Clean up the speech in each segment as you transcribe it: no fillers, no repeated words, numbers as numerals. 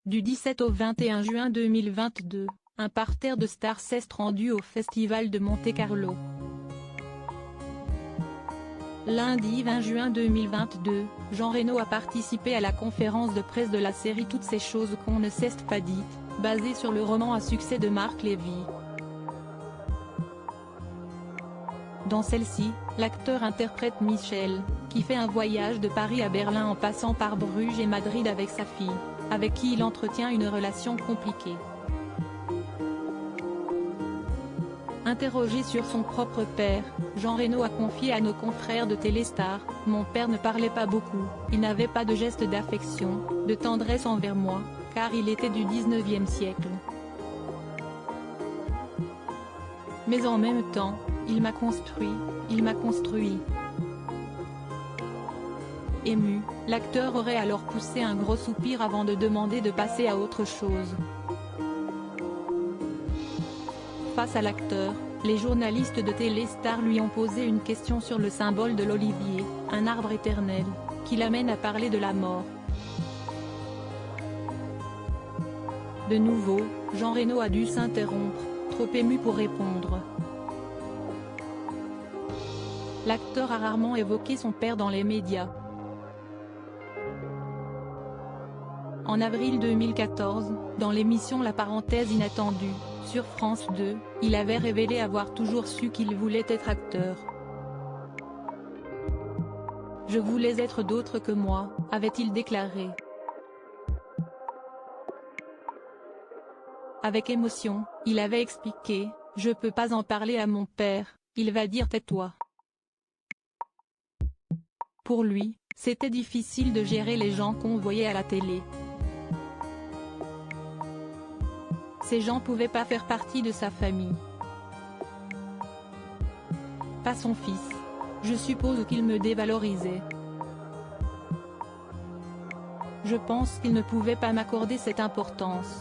Du 17 au 21 juin 2022, un parterre de stars s'est rendu au Festival de Monte-Carlo. Lundi 20 juin 2022, Jean Reno a participé à la conférence de presse de la série Toutes ces choses qu'on ne s'est pas dites, basée sur le roman à succès de Marc Lévy. Dans celle-ci, l'acteur interprète Michel, qui fait un voyage de Paris à Berlin en passant par Bruges et Madrid avec sa fille, avec qui il entretient une relation compliquée. Interrogé sur son propre père, Jean Reno a confié à nos confrères de Téléstar: « Mon père ne parlait pas beaucoup, il n'avait pas de geste d'affection, de tendresse envers moi, car il était du 19e siècle. Mais en même temps, il m'a construit. Ému, l'acteur aurait alors poussé un gros soupir avant de demander de passer à autre chose. Face à l'acteur, les journalistes de Téléstar lui ont posé une question sur le symbole de l'olivier, un arbre éternel, qui l'amène à parler de la mort. De nouveau, Jean Reno a dû s'interrompre, trop ému pour répondre. L'acteur a rarement évoqué son père dans les médias. En avril 2014, dans l'émission La Parenthèse Inattendue, sur France 2, il avait révélé avoir toujours su qu'il voulait être acteur. « Je voulais être d'autre que moi », avait-il déclaré. Avec émotion, il avait expliqué: « Je peux pas en parler à mon père, il va dire tais-toi ». Pour lui, c'était difficile de gérer les gens qu'on voyait à la télé. Ces gens pouvaient pas faire partie de sa famille. Pas son fils. Je suppose qu'il me dévalorisait. Je pense qu'il ne pouvait pas m'accorder cette importance.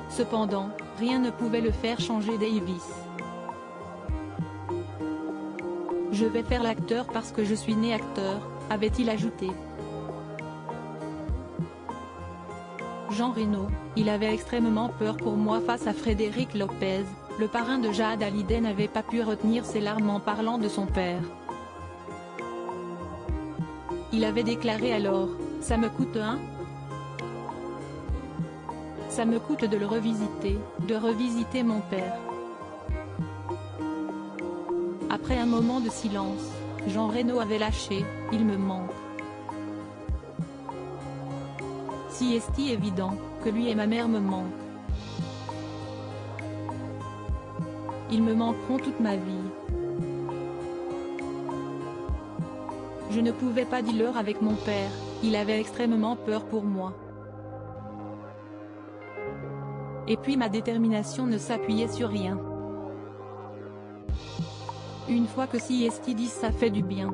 Cependant, rien ne pouvait le faire changer Davis. Je vais faire l'acteur parce que je suis né acteur, avait-il ajouté. Jean Reno, il avait extrêmement peur pour moi face à Frédéric Lopez, le parrain de Jade Hallyday n'avait pas pu retenir ses larmes en parlant de son père. Il avait déclaré alors: « Ça me coûte Ça me coûte de le revisiter, de revisiter mon père. » Après un moment de silence, Jean Reno avait lâché: « Il me manque. » Si est évident, que lui et ma mère me manquent. Ils me manqueront toute ma vie. Je ne pouvais pas dire avec mon père, il avait extrêmement peur pour moi. Et puis ma détermination ne s'appuyait sur rien. Une fois que si dit ça fait du bien.